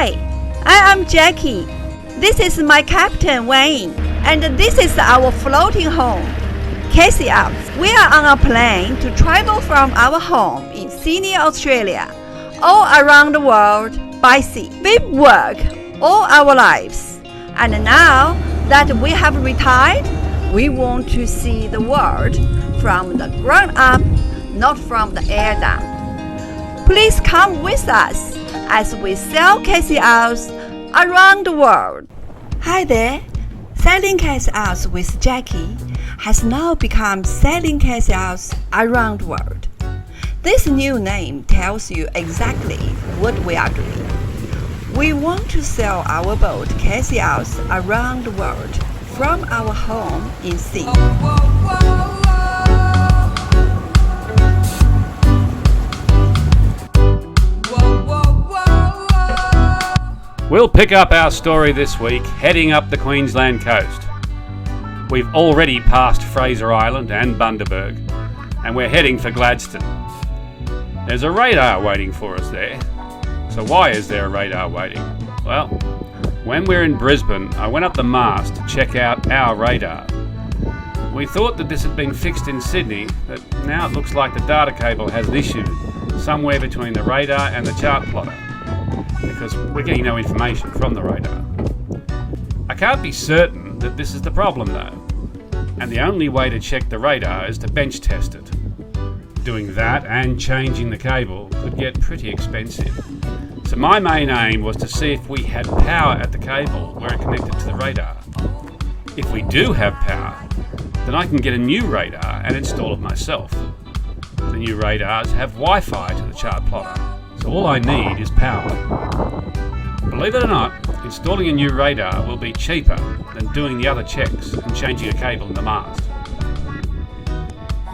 Hi, I am Jackie. This is my captain Wayne, and this is our floating home, CathayOz. We are on a plane to travel from our home in Sydney, Australia, all around the world by sea. We've worked all our lives, and now that we have retired, we want to see the world from the ground up, not from the air down. Please come with us as we sail CathayOz around the world. Hi there, Sailing CathayOz with Jackie has now become Sailing CathayOz around the world. This new name tells you exactly what we are doing. We want to sail our boat CathayOz around the world from our home in sea. We'll pick up our story this week heading up the Queensland coast. We've already passed Fraser Island and Bundaberg, and we're heading for Gladstone. There's a radar waiting for us there. So why is there a radar waiting? Well, when we're in Brisbane, I went up the mast to check out our radar. We thought that this had been fixed in Sydney, but now it looks like the data cable has an issue somewhere between the radar and the chart plotter, because we're getting no information from the radar. I can't be certain that this is the problem though, and the only way to check the radar is to bench test it. Doing that and changing the cable could get pretty expensive. So my main aim was to see if we had power at the cable where it connected to the radar. If we do have power, then I can get a new radar and install it myself. The new radars have Wi-Fi to the chart plotter, so all I need is power. Believe it or not, installing a new radar will be cheaper than doing the other checks and changing a cable in the mast.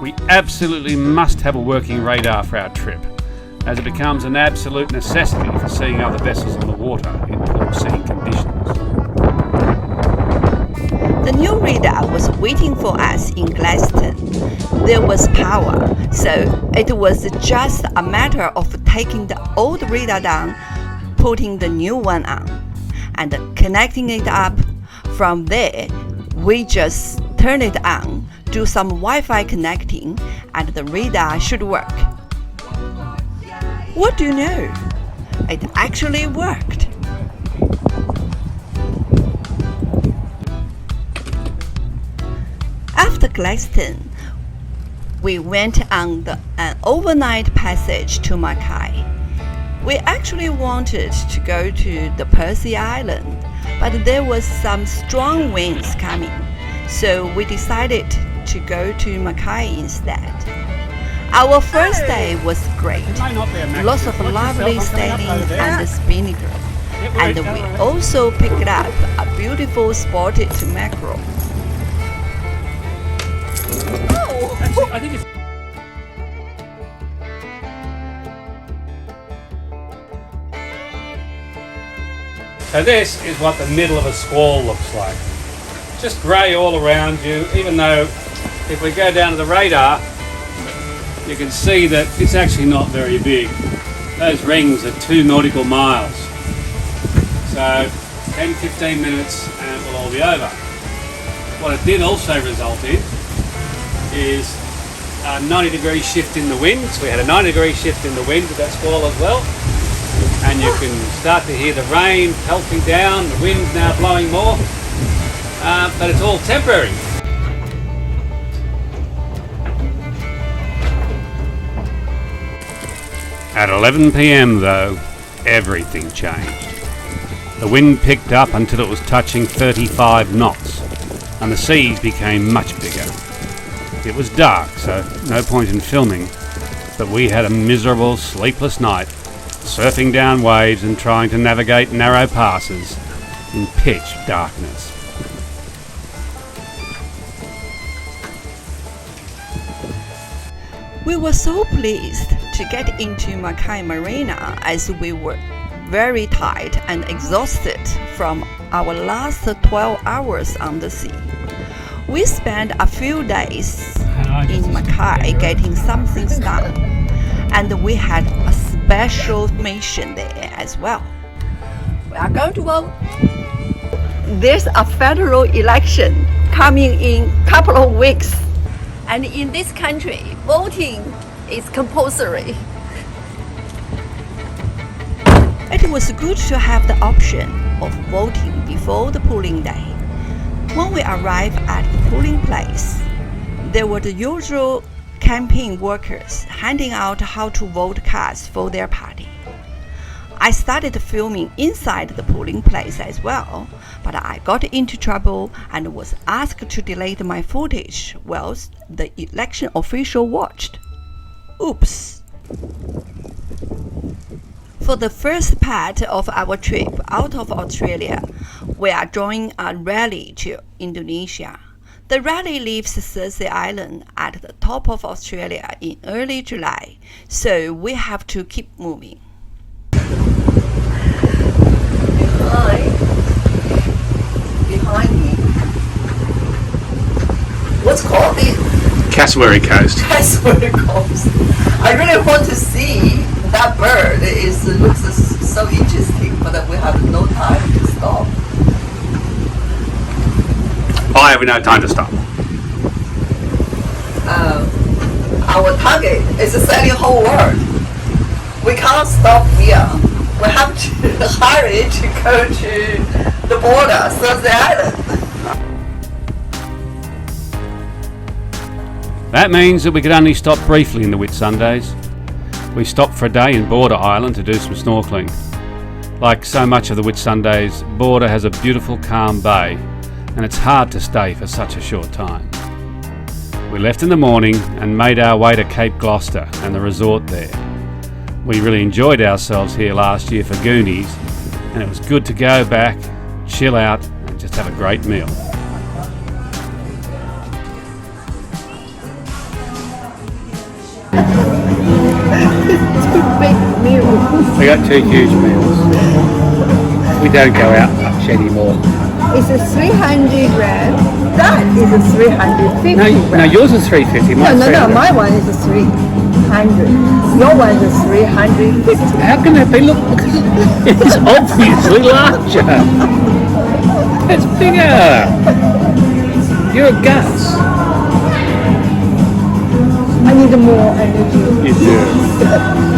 We absolutely must have a working radar for our trip, as it becomes an absolute necessity for seeing other vessels on the water in poor seeing conditions. The new radar was waiting for us in Gladstone. There was power, so it was just a matter of taking the old radar down, putting the new one on, and connecting it up. From there, we just turn it on, do some Wi-Fi connecting, and the radar should work. What do you know? It actually worked. After Gladstone, we went on an overnight passage to Mackay. We actually wanted to go to the Percy Island, but there was some strong winds coming, so we decided to go to Mackay instead. Our first day was great, lots of lovely sailing and spinning, and we also picked up a beautiful spotted mackerel. I think it's So this is what the middle of a squall looks like. Just grey all around you, even though if we go down to the radar, you can see that it's actually not very big. Those rings are 2 nautical miles. So 10-15 minutes and it will all be over. What it did also result in is a 90-degree shift in the wind. So we had a 90-degree shift in the wind with that squall as well. And you can start to hear the rain pelting down, the wind's now blowing more, but it's all temporary. At 11 p.m. though, everything changed. The wind picked up until it was touching 35 knots, and the seas became much bigger. It was dark, so no point in filming, but we had a miserable, sleepless night, surfing down waves and trying to navigate narrow passes in pitch darkness. We were so pleased to get into Mackay Marina as we were very tired and exhausted from our last 12 hours on the sea. We spent a few days in Mackay getting some things done, and we had a special mission there as well. We are going to vote. There's a federal election coming in a couple of weeks. And in this country, voting is compulsory. It was good to have the option of voting before the polling day. When we arrived at the polling place, there were the usual campaign workers handing out how to vote cards for their party. I started filming inside the polling place as well, but I got into trouble and was asked to delete my footage whilst the election official watched. Oops. For the first part of our trip out of Australia, we are joining a rally to Indonesia. The rally leaves Cersei Island at the top of Australia in early July, so we have to keep moving. Behind me, what's called the Cassowary Coast. Cassowary Coast. I really want to see that bird. It looks so interesting, but we have no time to stop. I have no time to stop. Our target is selling the whole world. We can't stop here. We have to hurry to go to the border, Cersei Island. That means that we could only stop briefly in the Whitsundays. We stopped for a day in Border Island to do some snorkelling. Like so much of the Whitsundays, Border has a beautiful calm bay, and it's hard to stay for such a short time. We left in the morning and made our way to Cape Gloucester and the resort there. We really enjoyed ourselves here last year for Goonies, and it was good to go back, chill out and just have a great meal. Two big meals. We got 2 huge meals. We don't go out much anymore. It's a 300 rand. That is a 350 rand. No, yours is 350. No, my one is a 300. Your one is 350. How can that be? Look, it's obviously larger. It's bigger. You're a Gus. I need more energy. You do.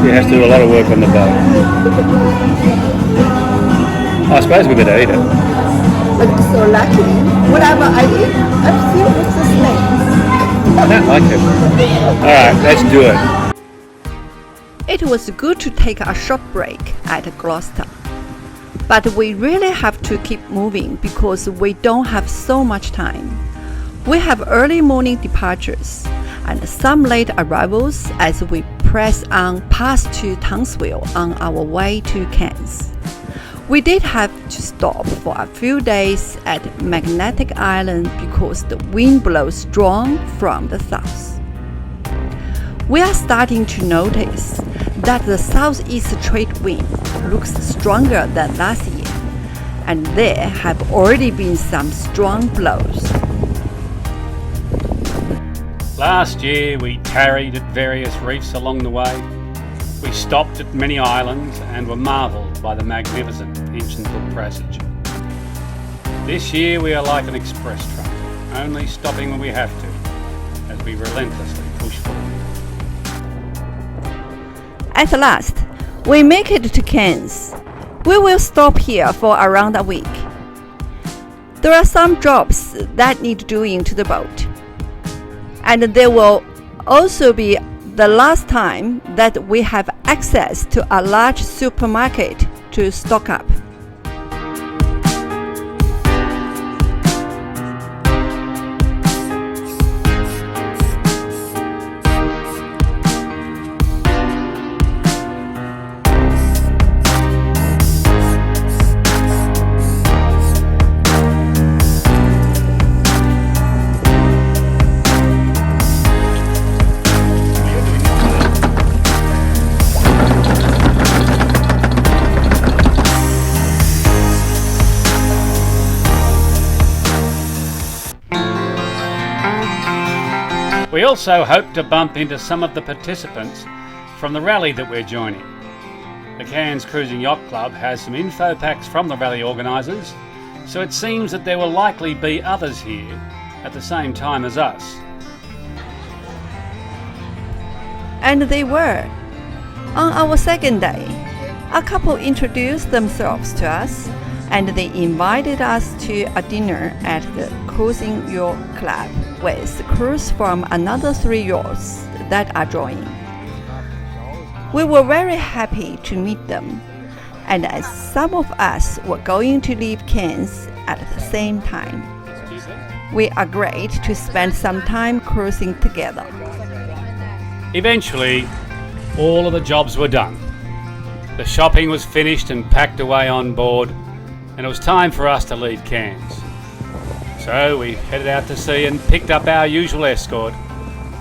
You have to do a lot of work on the boat. I suppose we better eat it. But so lucky, whatever I eat, I feel it's a snake. I don't like it. Alright, let's do it. It was good to take a short break at Gloucester. But we really have to keep moving because we don't have so much time. We have early morning departures and some late arrivals as we press on past to Townsville on our way to Cairns. We did have to stop for a few days at Magnetic Island because the wind blows strong from the south. We are starting to notice that the southeast trade wind looks stronger than last year, and there have already been some strong blows. Last year we tarried at various reefs along the way. We stopped at many islands and were marvelled by the magnificent Hinchinbrook Passage. This year we are like an express train, only stopping when we have to, as we relentlessly push forward. At last, we make it to Cairns. We will stop here for around a week. There are some jobs that need doing to the boat, and there will also be the last time that we have access to a large supermarket to stock up. We also hope to bump into some of the participants from the rally that we're joining. The Cairns Cruising Yacht Club has some info packs from the rally organisers, so it seems that there will likely be others here at the same time as us. And they were. On our second day, a couple introduced themselves to us and they invited us to a dinner at the Cruising Yacht Club with crews from another 3 yachts that are joining. We were very happy to meet them, and as some of us were going to leave Cairns at the same time, we agreed to spend some time cruising together. Eventually, all of the jobs were done. The shopping was finished and packed away on board, and it was time for us to leave Cairns. So we headed out to sea and picked up our usual escort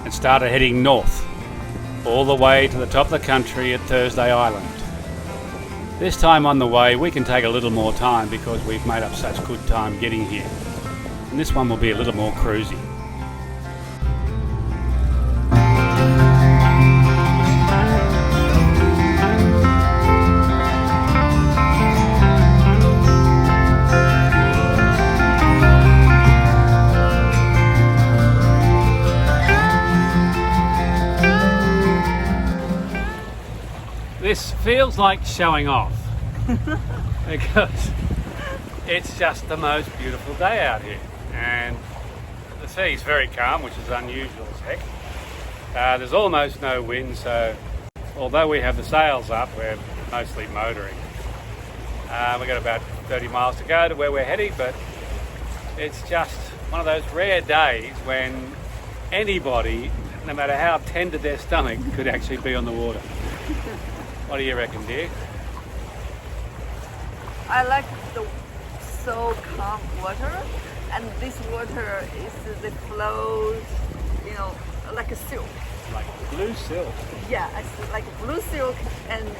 and started heading north, all the way to the top of the country at Thursday Island. This time on the way we can take a little more time because we've made up such good time getting here. And this one will be a little more cruisy. This feels like showing off because it's just the most beautiful day out here, and the sea's very calm, which is unusual as heck. There's almost no wind, so although we have the sails up, we're mostly motoring. We've got about 30 miles to go to where we're heading, but it's just one of those rare days when anybody, no matter how tender their stomach, could actually be on the water. What do you reckon, dear? I like the so calm water, and this water is the flows, like a silk. Like blue silk. Yeah, it's like blue silk, and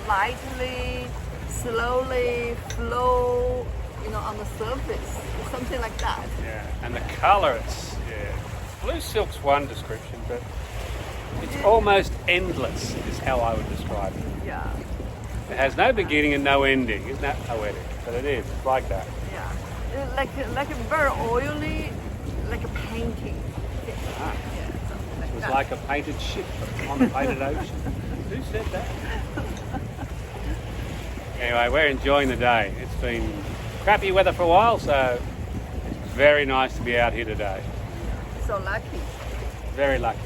lightly, slowly flow, on the surface, something like that. Yeah, and the colour, blue silk's one description, but it's almost endless is how I would describe it. Yeah. It has no beginning and no ending. Isn't that poetic? But it is. It's like that. Yeah. It's like a very oily, like a painting. Ah. Yeah, something like It was that. like a painted ship on the painted ocean. Who said that? Anyway, we're enjoying the day. It's been crappy weather for a while, so it's very nice to be out here today. So lucky. Very lucky.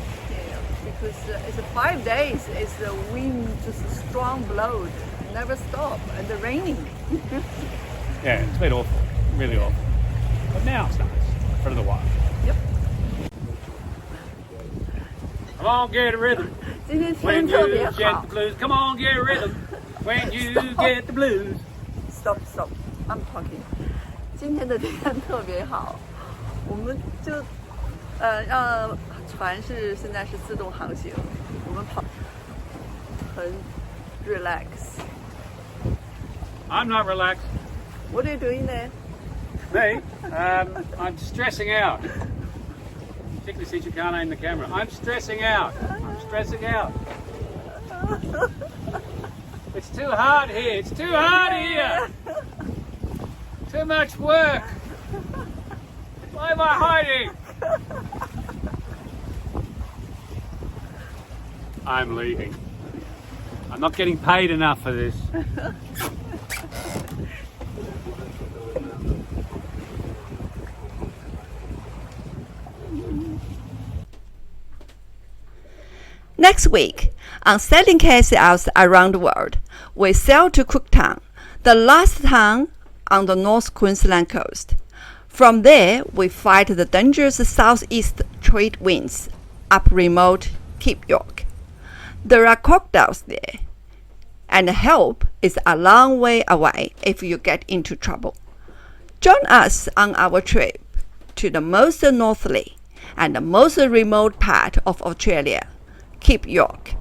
Because it's 5 days, it's the wind just strong blowed, never stop, and the raining. Yeah, it's been awful, really awful. But now it's nice, for a little while. Yep. Come on, get a rhythm. 今天 When 天特 you 别 get 好 the。blues, come on, get a rhythm. When you get the blues. Stop, I'm talking. 今天的天特别好，我们就让船现在是自动航行，我们跑很 relax. I'm not relaxed. What are you doing there? Me? I'm stressing out. Particularly since you can't aim the camera. I'm stressing out. It's too hard here. Too much work. Why am I hiding? I'm leaving. I'm not getting paid enough for this. Next week, on sailing CathayOz around the world, we sail to Cooktown, the last town on the North Queensland coast. From there, we fight the dangerous southeast trade winds up remote Cape York. There are crocodiles there, and help is a long way away if you get into trouble. Join us on our trip to the most northerly and most remote part of Australia, Cape York.